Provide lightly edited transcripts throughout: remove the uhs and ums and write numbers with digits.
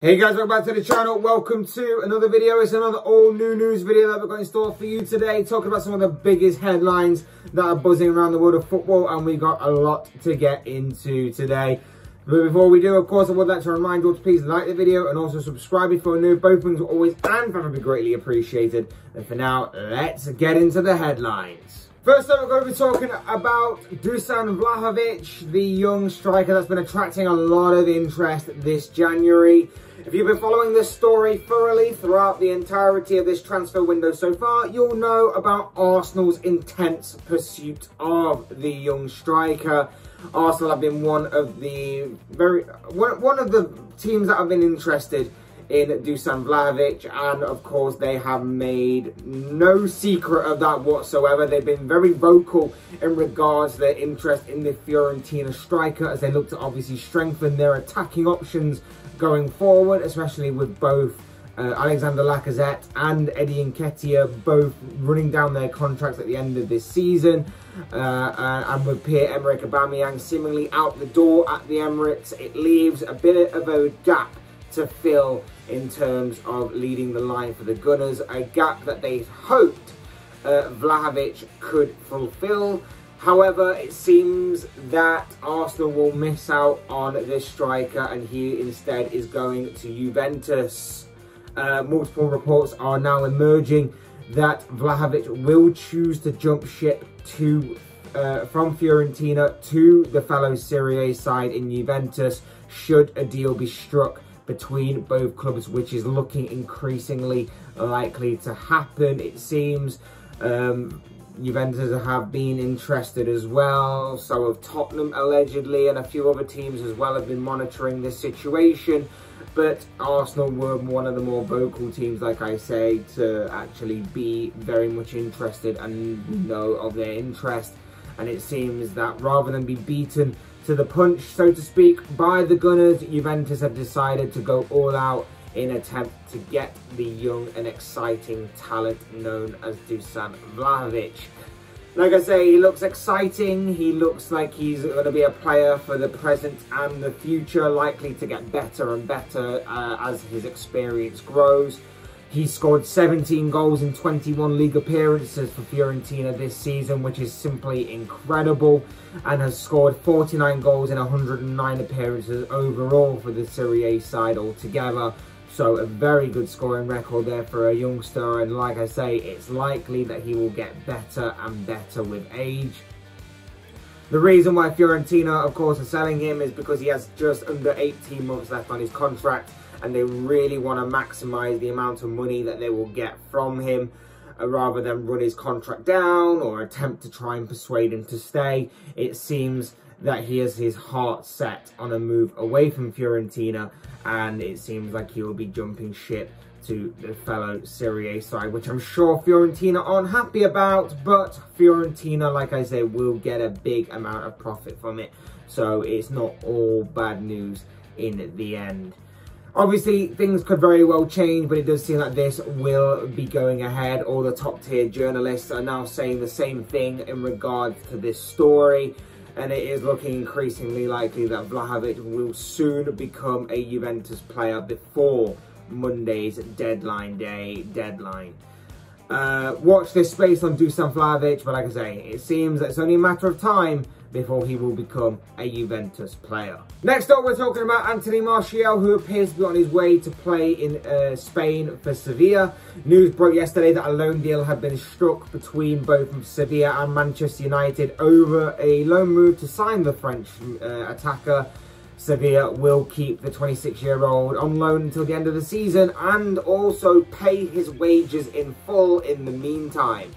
Hey guys, welcome back to the channel. Welcome to another video. It's another all new news video that we've got in store for you today, talking about some of the biggest headlines that are buzzing around the world of football, and we got a lot to get into today. But before we do, of course, I would like to remind you all to please like the video and also subscribe if you're new. Both things are always and very greatly appreciated. And for now, let's get into the headlines. First up, we're going to be talking about DušanVlahović, the young striker that's been attracting a lot of interest this January. If you've been following this story thoroughly throughout the entirety of this transfer window so far, you'll know about Arsenal's intense pursuit of the young striker. Arsenal have been one of the teams that have been interested in DušanVlahović, and of course they have made no secret of that whatsoever. They've been very vocal in regards to their interest in the Fiorentina striker, as they look to obviously strengthen their attacking options going forward, especially with both Alexander Lacazette and Eddie Nketiah both running down their contracts at the end of this season, and with Pierre-Emerick Aubameyang seemingly out the door at the Emirates, it leaves a bit of a gap to fill in terms of leading the line for the Gunners, a gap that they hoped Vlahović could fulfill. However, it seems that Arsenal will miss out on this striker, and he instead is going to Juventus. Multiple reports are now emerging that Vlahović will choose to jump ship from Fiorentina to the fellow Serie A side in Juventus, should a deal be struck between both clubs, which is looking increasingly likely to happen. It seems Juventus have been interested as well, so have Tottenham allegedly, and a few other teams as well have been monitoring this situation. But Arsenal were one of the more vocal teams, like I say, to actually be very much interested and know of their interest. And it seems that rather than be beaten to the punch, so to speak, by the Gunners, Juventus have decided to go all out in an attempt to get the young and exciting talent known as DušanVlahović. Like I say, he looks exciting. He looks like he's going to be a player for the present and the future, likely to get better and better as his experience grows. He scored 17 goals in 21 league appearances for Fiorentina this season, which is simply incredible, and has scored 49 goals in 109 appearances overall for the Serie A side altogether. So a very good scoring record there for a youngster, and like I say, it's likely that he will get better and better with age. The reason why Fiorentina, of course, are selling him is because he has just under 18 months left on his contract, and they really want to maximise the amount of money that they will get from him, rather than run his contract down or attempt to try and persuade him to stay. It seems that he has his heart set on a move away from Fiorentina, and it seems like he will be jumping ship to the fellow Serie A side, which I'm sure Fiorentina aren't happy about, but Fiorentina, like I say, will get a big amount of profit from it, so it's not all bad news in the end. Obviously, things could very well change, but it does seem like this will be going ahead. All the top-tier journalists are now saying the same thing in regards to this story, and it is looking increasingly likely that Vlahović will soon become a Juventus player before Monday's deadline day deadline. Watch this space on DušanVlahović, but like I say, it seems that it's only a matter of time before he will become a Juventus player. Next up, we're talking about Anthony Martial, who appears to be on his way to play in Spain for Sevilla. News broke yesterday that a loan deal had been struck between both Sevilla and Manchester United over a loan move to sign the French attacker. Sevilla will keep the 26-year-old on loan until the end of the season and also pay his wages in full in the meantime.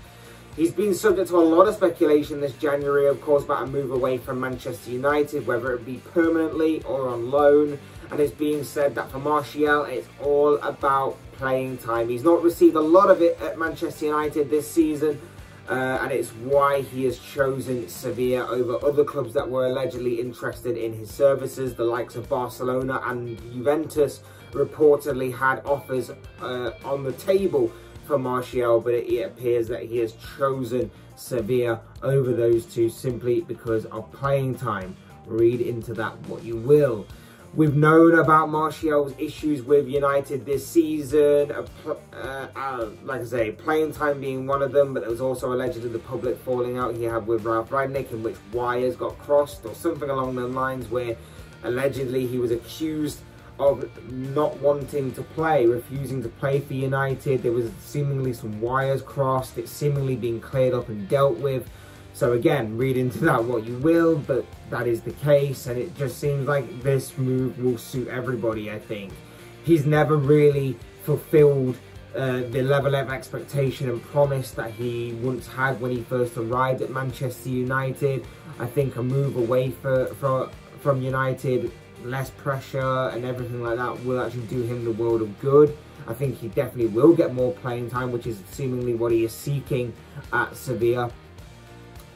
He's been subject to a lot of speculation this January, of course, about a move away from Manchester United, whether it be permanently or on loan. And it's being said that for Martial, it's all about playing time. He's not received a lot of it at Manchester United this season, and it's why he has chosen Sevilla over other clubs that were allegedly interested in his services. The likes of Barcelona and Juventus reportedly had offers on the table for Martial, but it appears that he has chosen Sevilla over those two simply because of playing time. Read into that what you will. We've known about Martial's issues with United this season, like I say, playing time being one of them, but there was also allegedly the public falling out he had with Ralph Rangnick, in which wires got crossed or something along those lines, where allegedly he was accused of not wanting to play, refusing to play for United. There was seemingly some wires crossed, it's seemingly being cleared up and dealt with. So again, read into that what you will, but that is the case, and it just seems like this move will suit everybody, I think. He's never really fulfilled the level of expectation and promise that he once had when he first arrived at Manchester United. I think a move away from United, less pressure and everything like that, will actually do him the world of good. I think he definitely will get more playing time, which is seemingly what he is seeking at Sevilla.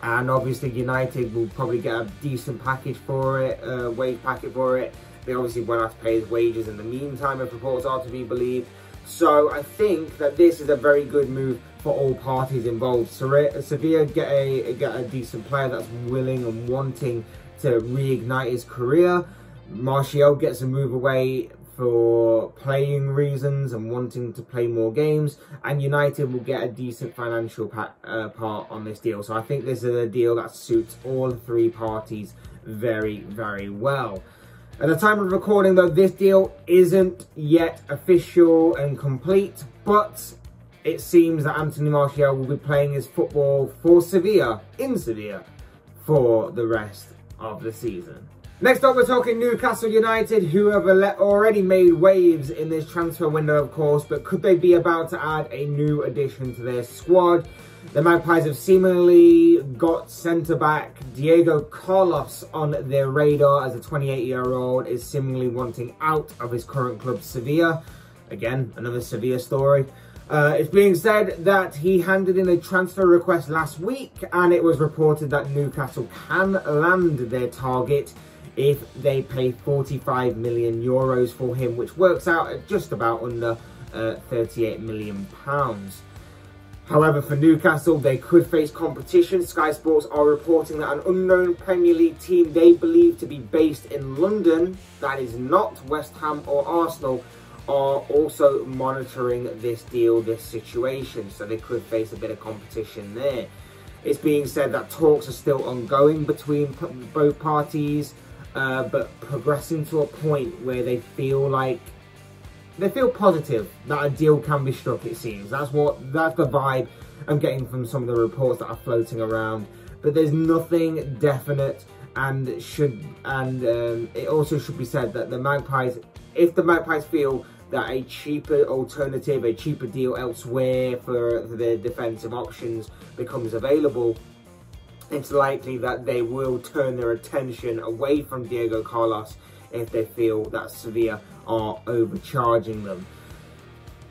And obviously United will probably get a decent package for it, wage packet for it. They obviously won't have to pay his wages in the meantime, if reports are to be believed. So I think that this is a very good move for all parties involved. Sevilla get a decent player that's willing and wanting to reignite his career. Martial gets a move away for playing reasons and wanting to play more games, and United will get a decent financial part on this deal. So I think this is a deal that suits all three parties very, very well. At the time of recording though, this deal isn't yet official and complete, but it seems that Anthony Martial will be playing his football for Sevilla, in Sevilla, for the rest of the season. Next up, we're talking Newcastle United, who have already made waves in this transfer window, of course, but could they be about to add a new addition to their squad? The Magpies have seemingly got centre-back Diego Carlos on their radar, as a 28-year-old is seemingly wanting out of his current club, Sevilla. Again, another Sevilla story. It's being said that he handed in a transfer request last week, and it was reported that Newcastle can land their target if they pay 45 million euros for him, which works out at just about under 38 million pounds. However, for Newcastle, they could face competition. Sky Sports are reporting that an unknown Premier League team they believe to be based in London, that is not West Ham or Arsenal, are also monitoring this deal, this situation. So they could face a bit of competition there. It's being said that talks are still ongoing between both parties, but progressing to a point where they feel positive that a deal can be struck, it seems. That's the vibe I'm getting from some of the reports that are floating around. But there's nothing definite, and it also should be said that the Magpies, if the Magpies feel that a cheaper alternative, a cheaper deal elsewhere for their defensive options becomes available, it's likely that they will turn their attention away from Diego Carlos if they feel that Sevilla are overcharging them.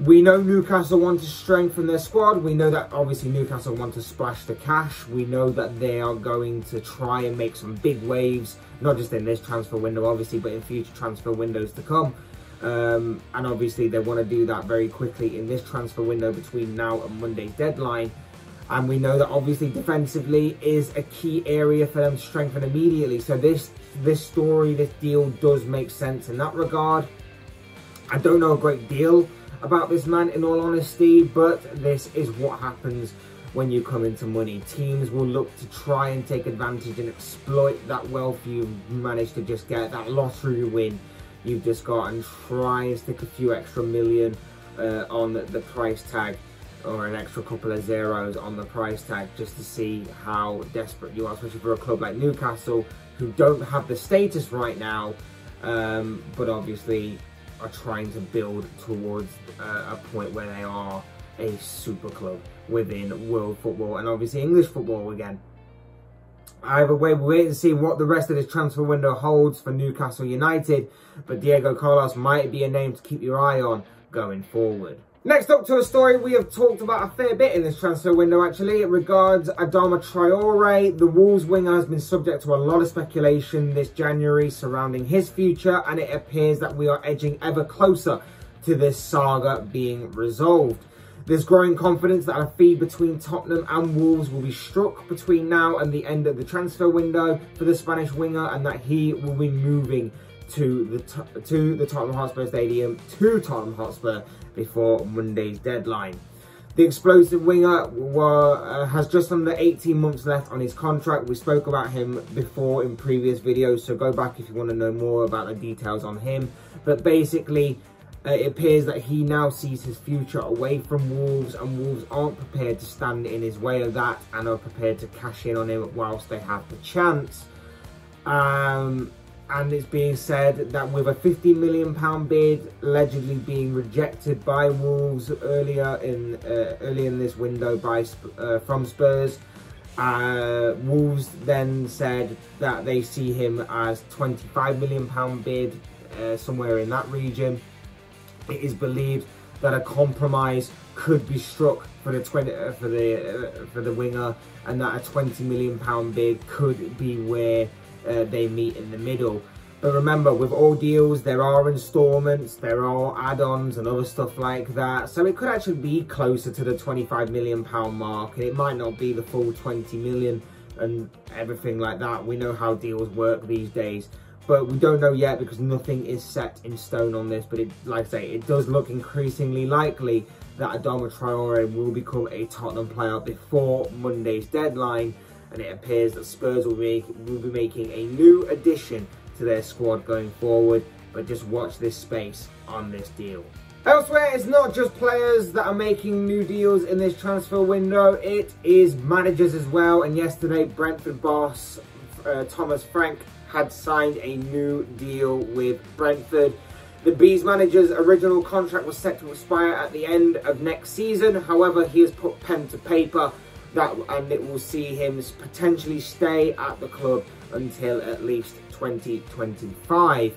We know Newcastle want to strengthen their squad. We know that obviously Newcastle want to splash the cash. We know that they are going to try and make some big waves, not just in this transfer window obviously, but in future transfer windows to come. And obviously they want to do that very quickly in this transfer window between now and Monday's deadline. And we know that obviously defensively is a key area for them to strengthen immediately. So this deal does make sense in that regard. I don't know a great deal about this man, in all honesty, but this is what happens when you come into money. Teams will look to try and take advantage and exploit that wealth you've managed to just get, that lottery win you've just got, and try and stick a few extra million on the price tag, or an extra couple of zeros on the price tag, just to see how desperate you are, especially for a club like Newcastle, who don't have the status right now, but obviously are trying to build towards a point where they are a super club within world football, and obviously English football again. Either way, we'll wait and see what the rest of this transfer window holds for Newcastle United, but Diego Carlos might be a name to keep your eye on going forward. Next up to a story we have talked about a fair bit in this transfer window actually. It regards Adama Traore. The Wolves winger has been subject to a lot of speculation this January surrounding his future, and it appears that we are edging ever closer to this saga being resolved. There's growing confidence that a fee between Tottenham and Wolves will be struck between now and the end of the transfer window for the Spanish winger, and that he will be moving to the Tottenham Hotspur Stadium, to Tottenham Hotspur, before Monday's deadline. The explosive winger has just under 18 months left on his contract. We spoke about him before in previous videos, so go back if you want to know more about the details on him. But basically, it appears that he now sees his future away from Wolves, and Wolves aren't prepared to stand in his way of that and are prepared to cash in on him whilst they have the chance. And it's being said that with a £50 million bid allegedly being rejected by Wolves earlier in this window from Spurs, Wolves then said that they see him as £25 million bid, somewhere in that region. It is believed that a compromise could be struck for the winger, and that a £20 million bid could be where they meet in the middle. But remember, with all deals, there are installments, there are add-ons and other stuff like that. So it could actually be closer to the £25 million mark. And it might not be the full 20 million and everything like that. We know how deals work these days. But we don't know yet because nothing is set in stone on this. But like I say, it does look increasingly likely that Adama Traore will become a Tottenham player before Monday's deadline. And it appears that Spurs will be making a new addition to their squad going forward. But just watch this space on this deal. Elsewhere, it's not just players that are making new deals in this transfer window. It is managers as well. And yesterday, Brentford boss Thomas Frank had signed a new deal with Brentford. The Bees manager's original contract was set to expire at the end of next season. However, he has put pen to paper and it will see him potentially stay at the club until at least 2025.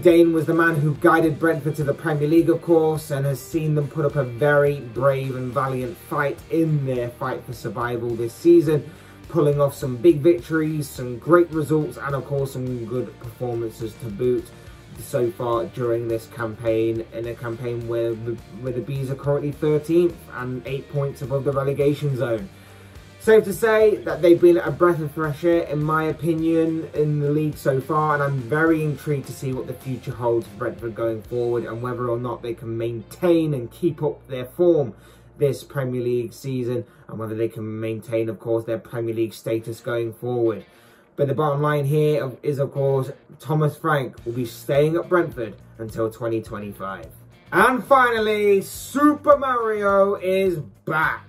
Dane was the man who guided Brentford to the Premier League, of course, and has seen them put up a very brave and valiant fight in their fight for survival this season, pulling off some big victories, some great results, and of course some good performances to boot so far during this campaign, in a campaign where the Bees are currently 13th and 8 points above the relegation zone. Safe to say that they've been a breath of fresh air, in my opinion, in the league so far, and I'm very intrigued to see what the future holds for Brentford going forward and whether or not they can maintain and keep up their form this Premier League season, and whether they can maintain, of course, their Premier League status going forward. But the bottom line here is, of course, Thomas Frank will be staying at Brentford until 2025. And finally, Super Mario is back.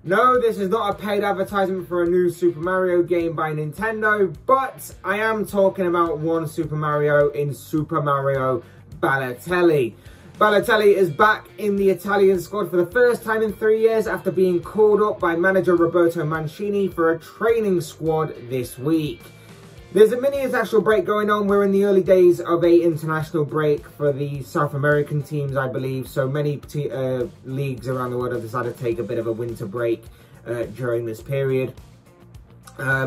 No, this is not a paid advertisement for a new Super Mario game by Nintendo, but I am talking about one Super Mario in Super Mario Balotelli. Balotelli is back in the Italian squad for the first time in 3 years after being called up by manager Roberto Mancini for a training squad this week. There's a mini international break going on. We're in the early days of an international break for the South American teams, I believe. So many leagues around the world have decided to take a bit of a winter break during this period.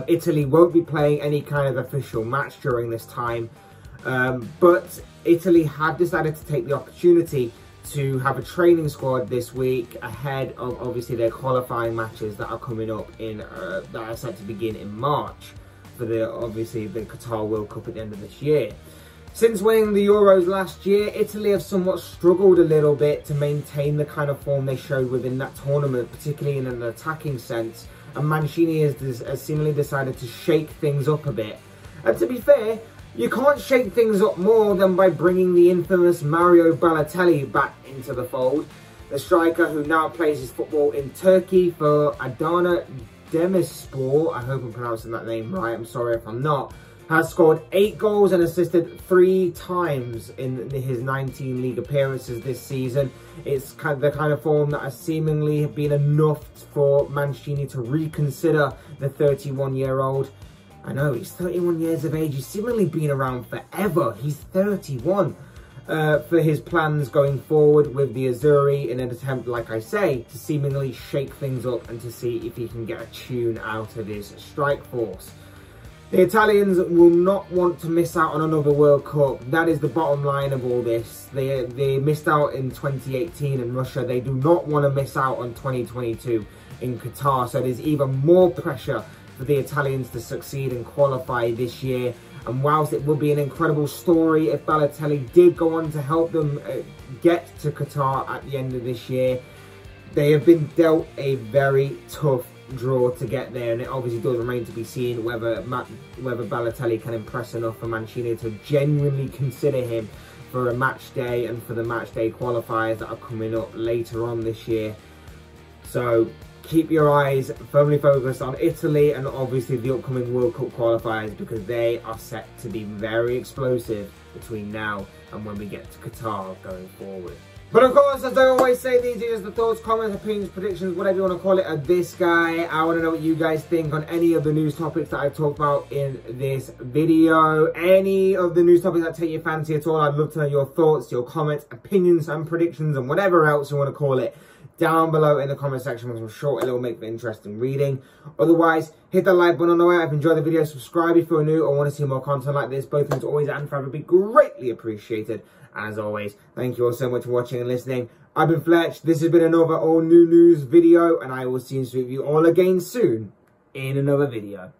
Italy won't be playing any kind of official match during this time. But Italy have decided to take the opportunity to have a training squad this week ahead of obviously their qualifying matches that are coming up that are set to begin in March for the Qatar World Cup at the end of this year. Since winning the Euros last year, Italy have somewhat struggled a little bit to maintain the kind of form they showed within that tournament, particularly in an attacking sense, and Mancini has seemingly decided to shake things up a bit. And to be fair, you can't shake things up more than by bringing the infamous Mario Balotelli back into the fold. The striker, who now plays his football in Turkey for Adana Demirspor, I hope I'm pronouncing that name right, I'm sorry if I'm not, has scored 8 goals and assisted 3 times in his 19 league appearances this season. It's the kind of form that has seemingly been enough for Mancini to reconsider the 31-year-old. I know, he's 31 years of age, he's seemingly been around forever, he's 31. For his plans going forward with the Azzurri in an attempt, like I say, to seemingly shake things up and to see if he can get a tune out of his strike force. The Italians will not want to miss out on another World Cup. That is the bottom line of all this. They missed out in 2018 in Russia. They do not want to miss out on 2022 in Qatar. So there's even more pressure for the Italians to succeed and qualify this year. And whilst it would be an incredible story if Balotelli did go on to help them get to Qatar at the end of this year, they have been dealt a very tough draw to get there, and it obviously does remain to be seen whether Balotelli can impress enough for Mancini to genuinely consider him for a match day and for the match day qualifiers that are coming up later on this year. So keep your eyes firmly focused on Italy and obviously the upcoming World Cup qualifiers, because they are set to be very explosive between now and when we get to Qatar going forward. But of course, as I always say, these are just the thoughts, comments, opinions, predictions, whatever you want to call it, of this guy. I want to know what you guys think on any of the news topics that I've talked about in this video. Any of the news topics that take your fancy at all, I'd love to know your thoughts, your comments, opinions, and predictions, and whatever else you want to call it, down below in the comment section, because I'm sure it'll make for interesting reading. Otherwise, hit that like button on the way. If you enjoyed the video, subscribe if you're new or want to see more content like this. Both things always and forever be greatly appreciated. As always, thank you all so much for watching and listening. I've been Fletch. This has been another all new news video, and I will see you all again soon in another video.